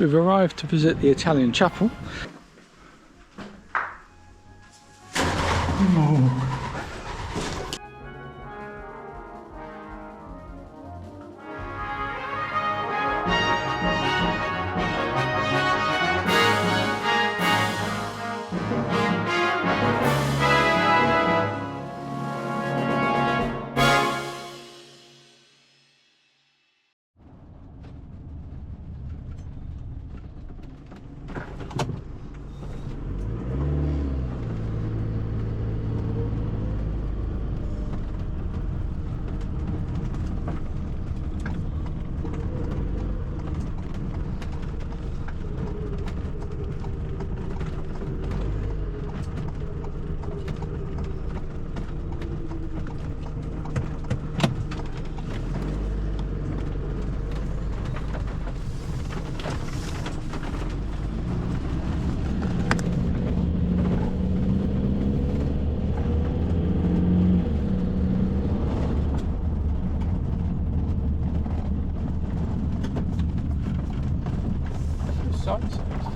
We've arrived to visit the Italian chapel. Oh.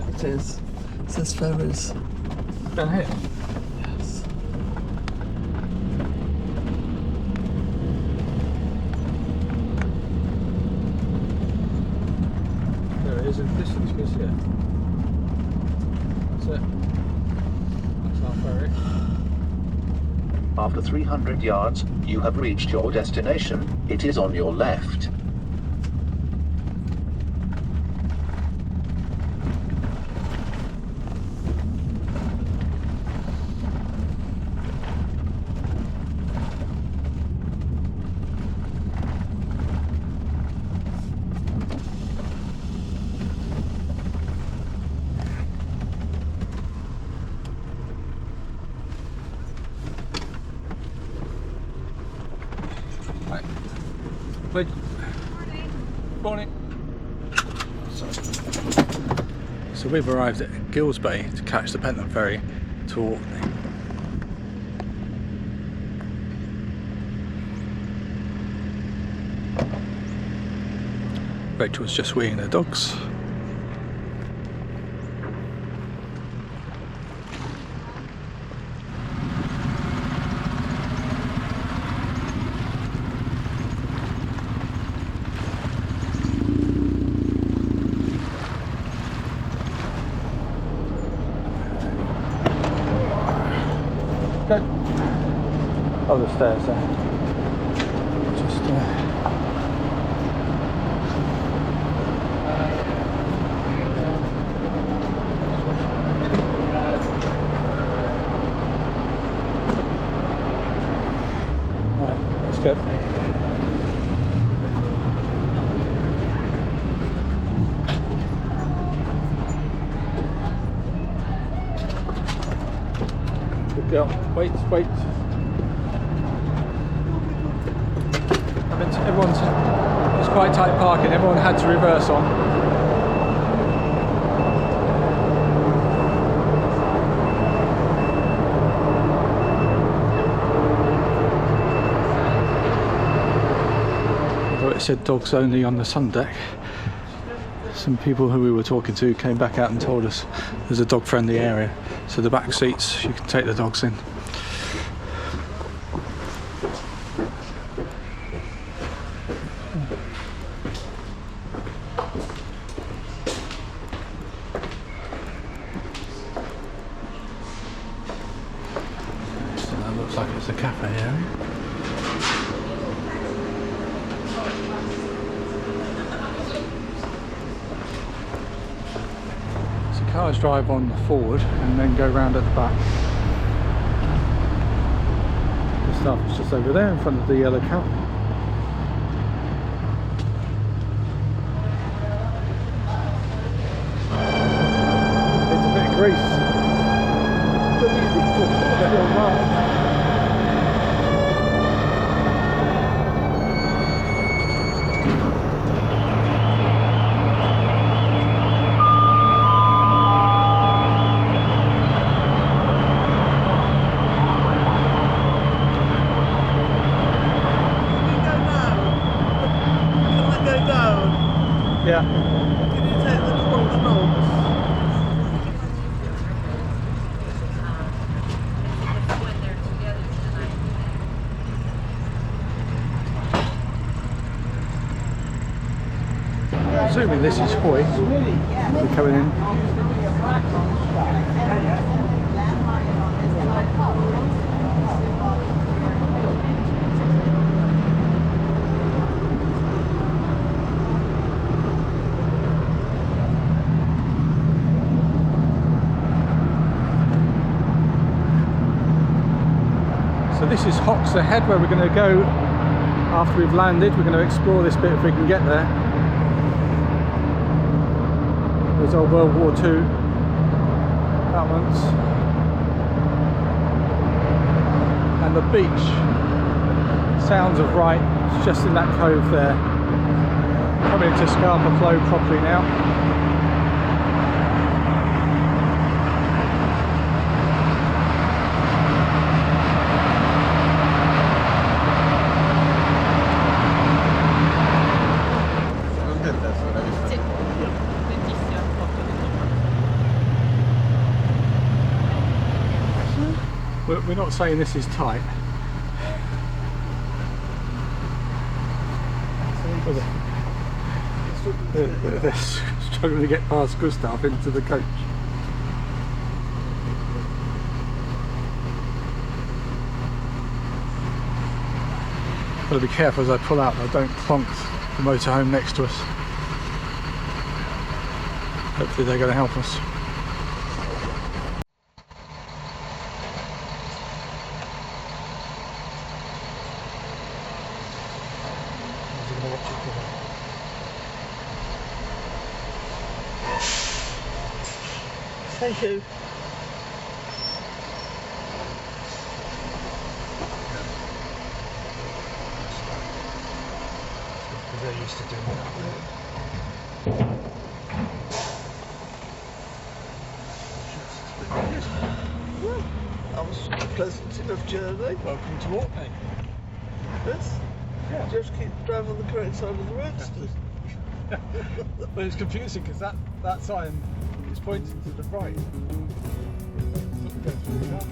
It is. It says Ferries. Down here? Yes. There it is in the distance, you can see it. That's it. That's our ferry. After 300 yards, you have reached your destination. It is on your left. Good morning. So we've arrived at Gills Bay to catch the Pentland ferry to Orkney. Rachel's just weeing the dogs. Go. Oh, the stairs there. Just right, let's go. Good girl. Wait. It's quite tight parking. Everyone had to reverse on. Although it said dogs only on the sun deck, some people who we were talking to came back out and told us there's a dog friendly area, so the back seats you can take the dogs in. So that looks like it's a cafe area. Cars drive on forward and then go round at the back. The stuff is just over there in front of the yellow cab. It's a bit of grease. Can you take the corner? Assuming this is Hoy, we're coming in. So this is Hocks ahead, where we're going to go after we've landed. We're going to explore this bit if we can get there. There's old World War II battlements, and the beach sounds of right. It's just in that cove there. Coming into Scarpa Flow properly now. We're not saying this is tight. They're struggling to get past Gustav into the coach. Got to be careful as I pull out, I don't plonk the motorhome next to us. Hopefully they're going to help us. Thank you. They're used to doing that. Well, that was a pleasant enough journey. Welcome to Orkney. Yes. Yeah. Just keep driving on the correct side of the road still. But it's confusing because that sign is pointing to the right. So we go through the car.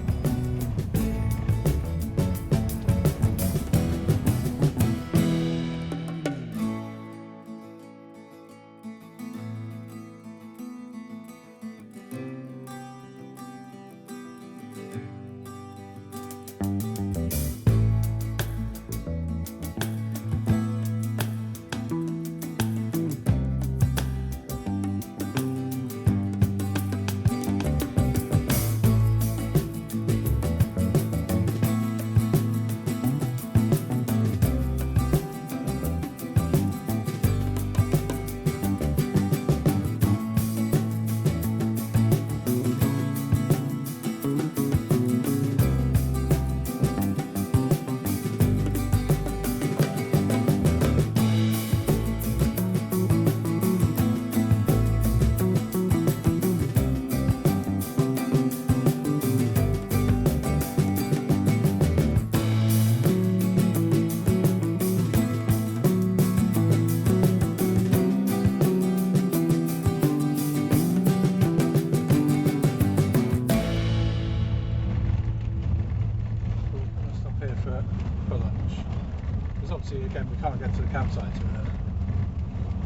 Again, we can't get to the campsite too early.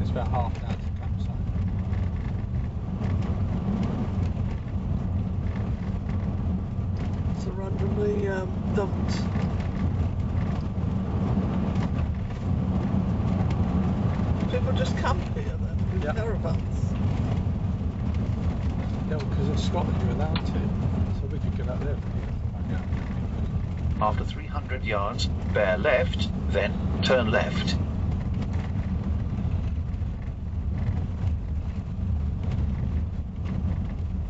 It's about half an hour to the campsite. So randomly dumped. People just camp here then, with caravans. Yeah, because in Scotland you're allowed to, so we could get out there. After 300 yards, bear left, then turn left.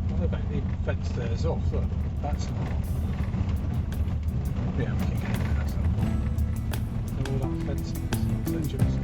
What about the fence theirs off? Look, that's not. Yeah, we can get there, that's not. They're all that fences, they're just.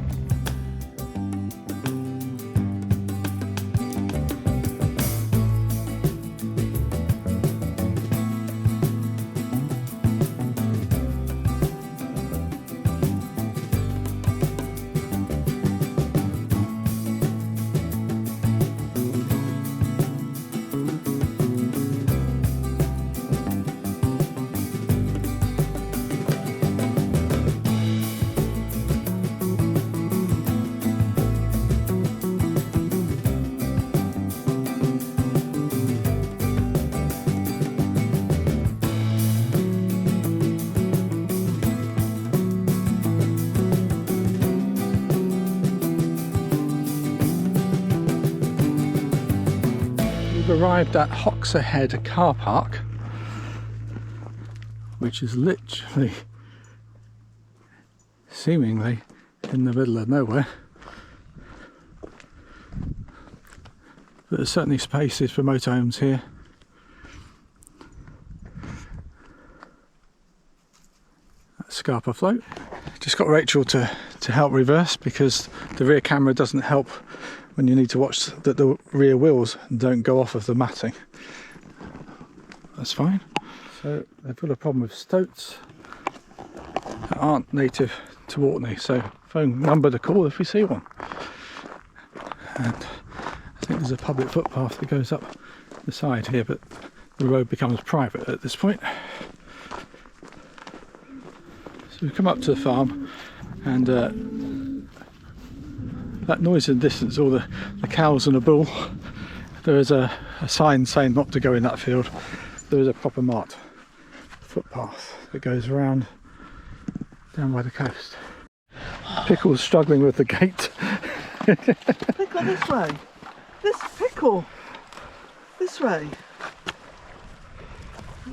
We've arrived at Hoxer Head car park, which is literally, seemingly, in the middle of nowhere. But there's certainly spaces for motorhomes here. That's Scarpa float. Just got Rachel to help reverse because the rear camera doesn't help when you need to watch that the rear wheels don't go off of the matting. That's fine. So they've got a problem with stoats that aren't native to Orkney, so phone number to call if we see one. And I think there's a public footpath that goes up the side here, but the road becomes private at this point. So we've come up to the farm, and that noise in the distance, all the cows and a bull, there is a sign saying not to go in that field. There is a proper marked footpath that goes around down by the coast. Pickle's struggling with the gate. Pickle this way. This pickle. This way.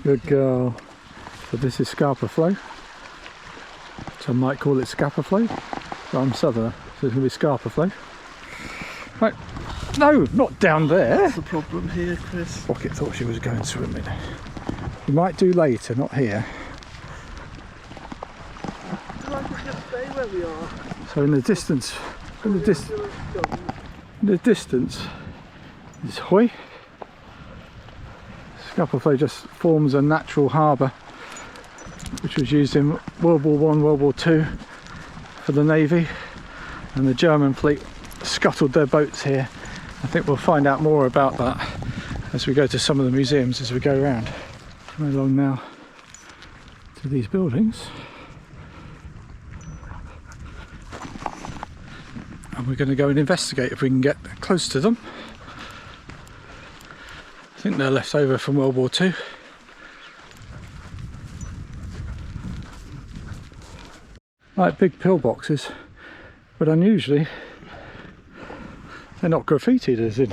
Good girl. So this is Scarpa flow. Some might call it Scapa flow. But I'm southerner, so it's going to be Scarpa flow. Right. No, not down there. That's the problem here, Chris. Rocket thought she was going swimming. We might do later, not here. Do I think we'll stay where we are? So in the distance, in the distance is Hoy. Scapa flow just forms a natural harbour which was used in World War I, World War II for the Navy, and the German fleet scuttled their boats here. I think we'll find out more about that as we go to some of the museums as we go around. Coming along now to these buildings, and we're going to go and investigate if we can get close to them. I think they're left over from World War II. Like big pillboxes, but unusually they're not graffitied as in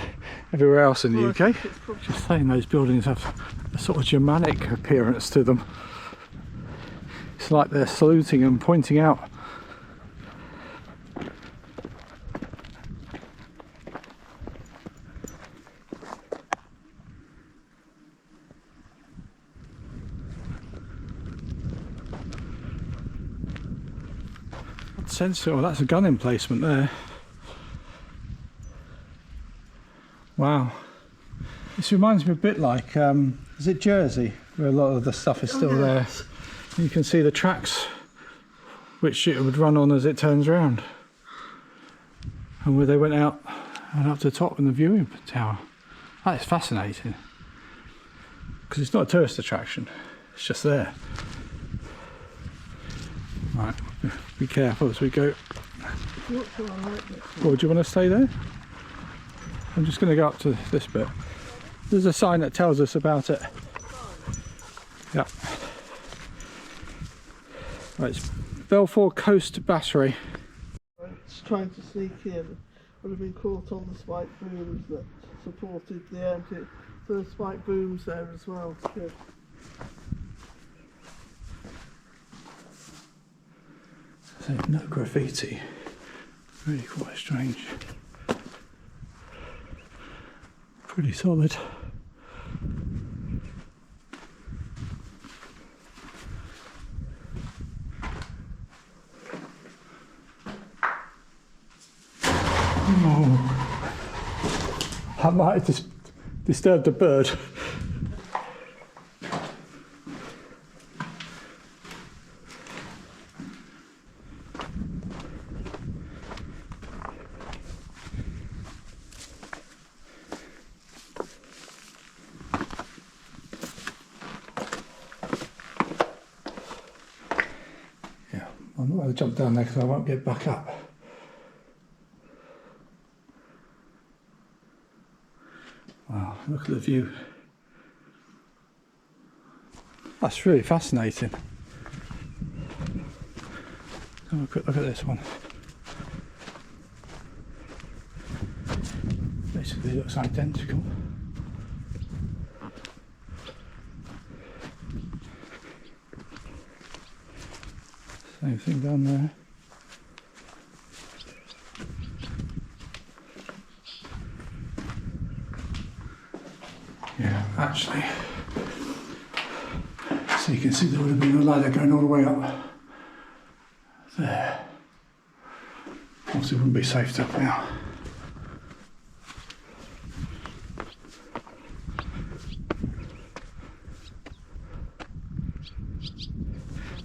everywhere else in the UK. Just saying, those buildings have a sort of Germanic appearance to them. It's like they're saluting and pointing out. Oh, that's a gun emplacement there. Wow. This reminds me a bit like, is it Jersey, where a lot of the stuff is still there. You can see the tracks which it would run on as it turns around. And where they went out and up to the top in the viewing tower. That is fascinating. Because it's not a tourist attraction, it's just there. Right, be careful as we go. Or do you want to stay there? I'm just going to go up to this bit. There's a sign that tells us about it. Yeah. Right, it's Balfour Coast Battery. It's trying to sneak in. Would have been caught on the spike booms that supported the engine. So the spike booms there as well. It's good. So no graffiti. Really quite strange. Pretty solid. Oh, that might have just disturbed a bird. I'm not going to jump down there because I won't get back up. Wow, look at the view. That's really fascinating. Have a quick look at this one. Basically looks identical. Same thing down there. Yeah, actually, so you can see there would have been a ladder going all the way up there. Obviously it wouldn't be safe up now.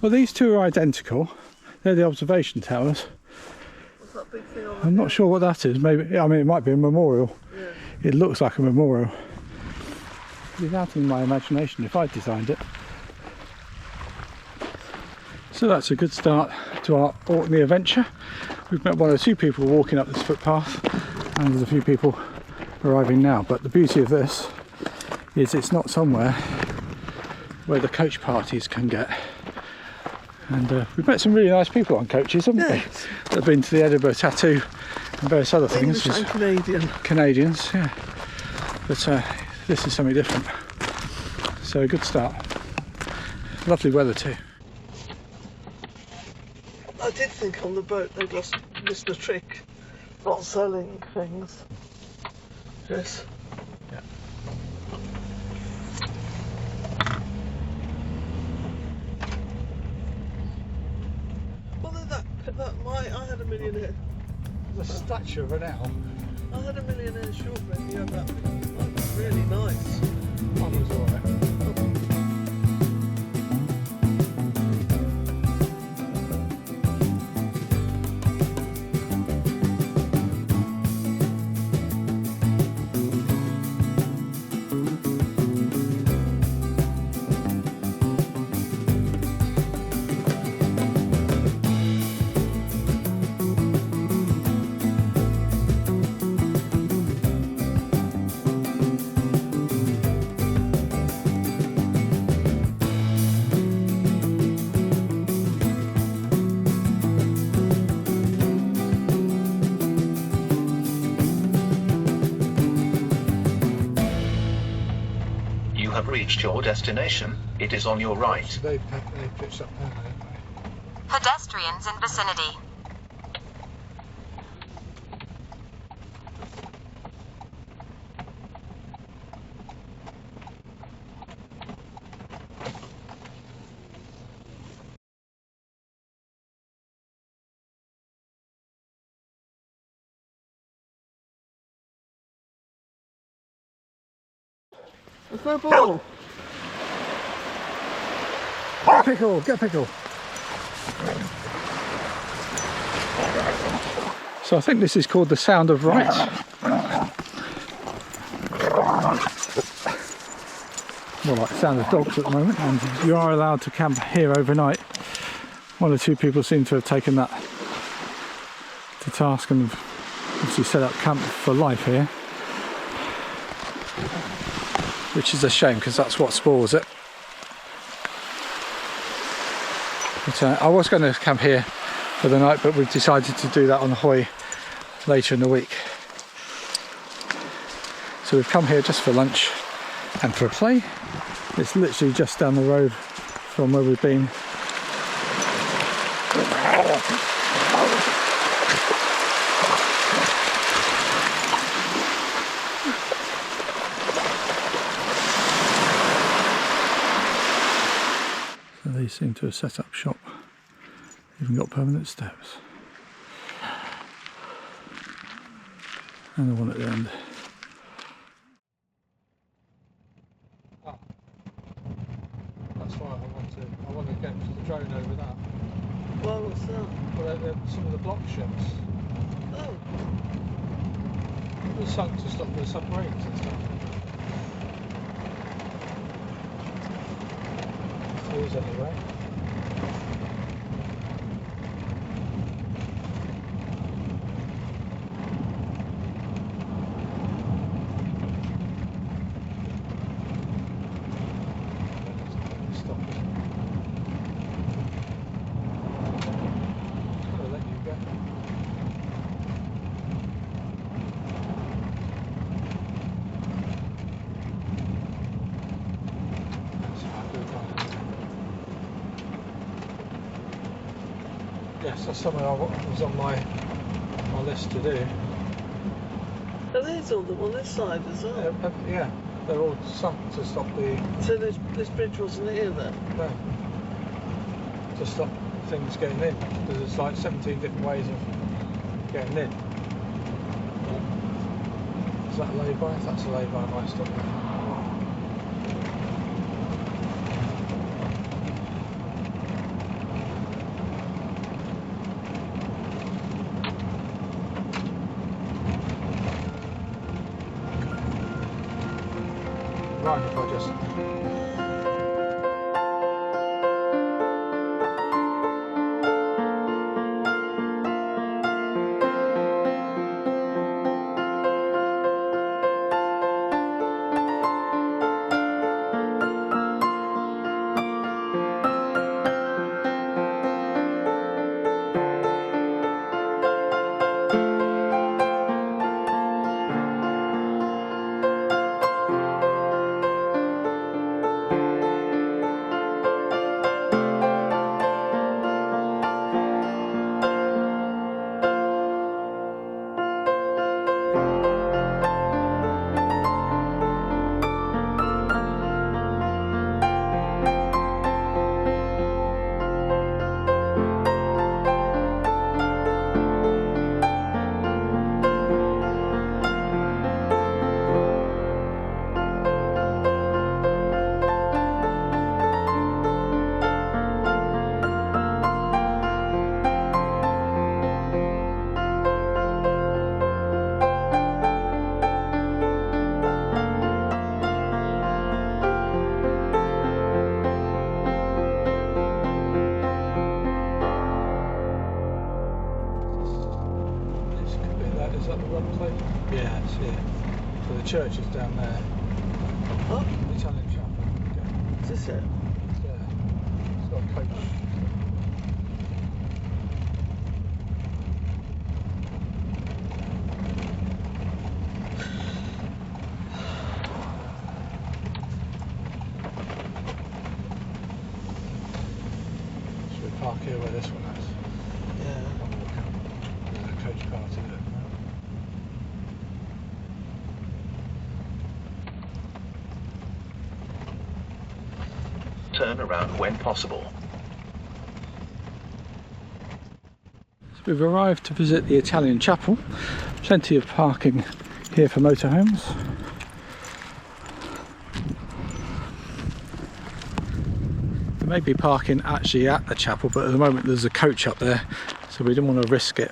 Well, these two are identical. They're the observation towers. What's that big thing on I'm not sure what that is. Maybe, I mean, it might be a memorial. Yeah. It looks like a memorial. It's out in my imagination if I designed it. So that's a good start to our Orkney adventure. We've met one or two people walking up this footpath, and there's a few people arriving now. But the beauty of this is it's not somewhere where the coach parties can get. And we've met some really nice people on coaches, haven't we? That have been to the Edinburgh Tattoo and various other things. English and Canadian. Canadians, yeah. But this is something different. So a good start. Lovely weather too. I did think on the boat they just missed a trick, not selling things. Yes. Yeah. Well, I had a millionaire. The statue of an owl. I had a millionaire shortbread the other day. That was really nice. One was alright. You have reached your destination. It is on your right. They pitched up there, haven't they? Pedestrians in vicinity. There's no ball. Get pickle, get pickle. So I think this is called the Sound of Right. More like the sound of dogs at the moment, and you are allowed to camp here overnight. One or two people seem to have taken that to task and obviously set up camp for life here, which is a shame because that's what spoils it. But I was going to camp here for the night, but we've decided to do that on the Hoy later in the week. So we've come here just for lunch and for a play. It's literally just down the road from where we've been. So they seem to have set up shop, even got permanent steps. And the one at the end. That's why I want to get the drone over that. Well, what's that? Well, some of the block ships. Oh, They're sunk to stop the submarines and stuff. These anyway. Stop. I'll let you go. That's how I do it. That's something was on my list to do. Are these all them on this side as well? Yeah, they're all sunk to stop the... So this bridge wasn't here then? No. To stop things getting in. Because there's like 17 different ways of getting in. Is that a lay-by? If that's a lay-by, I might stop there. Right, if I just... Is that the wrong place? Yeah, it's here. So the church is down there. Oh, The Italian chapel. Yeah. is this it? Yeah. It's got a coach. Should we park here where this one is? Yeah. There's a coach part in it. Turn around when possible. So we've arrived to visit the Italian chapel. Plenty of parking here for motorhomes. There may be parking actually at the chapel, but at the moment there's a coach up there, so we didn't want to risk it.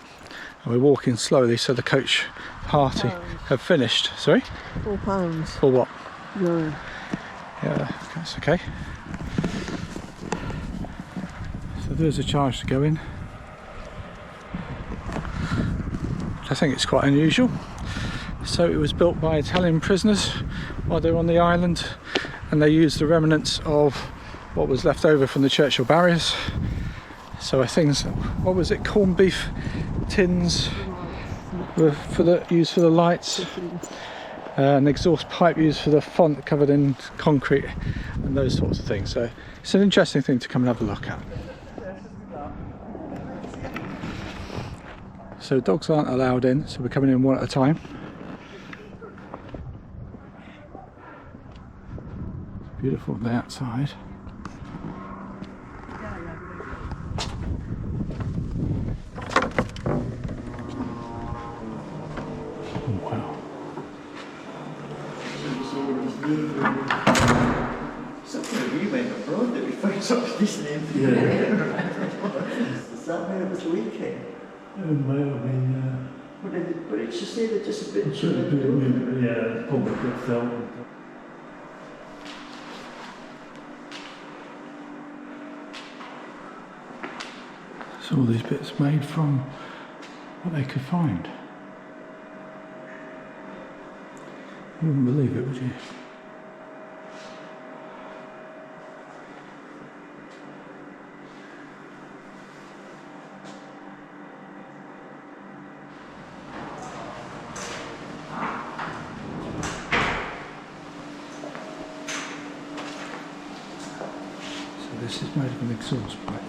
And we're walking slowly, so the coach party have finished. Sorry? £4. For what? No. Yeah, that's okay. So there's a charge to go in. I think it's quite unusual. So it was built by Italian prisoners while they were on the island, and they used the remnants of what was left over from the Churchill barriers. So I think, what was it, corned beef tins were used for the lights, an exhaust pipe used for the font covered in concrete, and those sorts of things. So it's an interesting thing to come and have a look at. So dogs aren't allowed in, so we're coming in one at a time. It's beautiful on the outside. Oh, wow. Something we went abroad that we found such this name. Yeah. Is that where it was leaking? It might have been, But it's just say that just a bit. yeah, public itself. So all these bits made from what they could find. You wouldn't believe it, would you? So this is made of an exhaust pipe.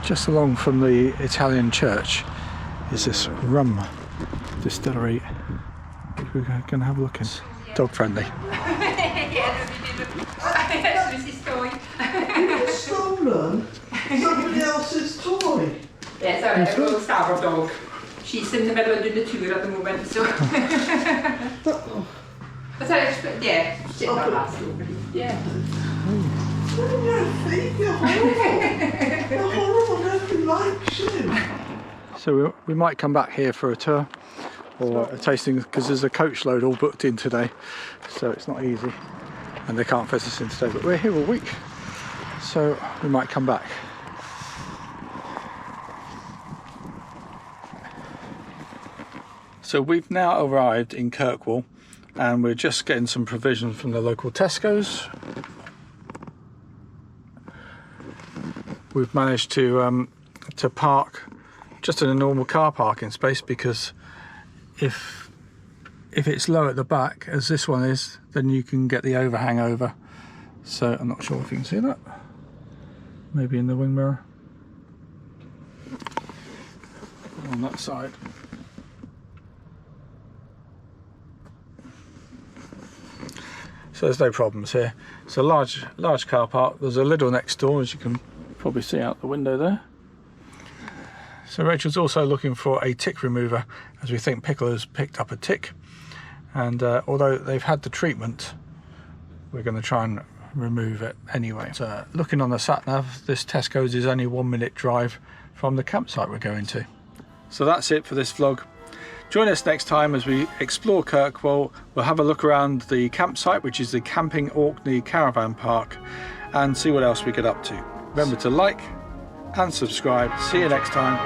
Just along from the Italian church is this rum distillery, which we're going to have a look at. Dog friendly. It's stolen somebody else's toy. Yeah, sorry, a little starved dog. She's in the middle of the nature at the moment, so. But yeah, she's sitting on last over. Yeah. You're horrible. You're horrible. Nobody likes you. So we might come back here for a tour or a tasting, because there's a coach load all booked in today, so it's not easy and they can't fit us in today, but we're here all week, so we might come back. So we've now arrived in Kirkwall and we're just getting some provisions from the local Tesco's. We've managed to park just in a normal car parking space, because if it's low at the back, as this one is, then you can get the overhang over. So I'm not sure if you can see that. Maybe in the wing mirror. On that side. So there's no problems here. It's a large car park. There's a Lidl next door, as you can probably see out the window there. So Rachel's also looking for a tick remover, as we think Pickle has picked up a tick, and although they've had the treatment, we're going to try and remove it anyway. So looking on the sat nav, this Tesco's is only a 1 minute drive from the campsite we're going to. So that's it for this vlog. Join us next time as we explore Kirkwall. We'll have a look around the campsite, which is the Camping Orkney Caravan Park, and see what else we get up to. Remember to like and subscribe. See you next time.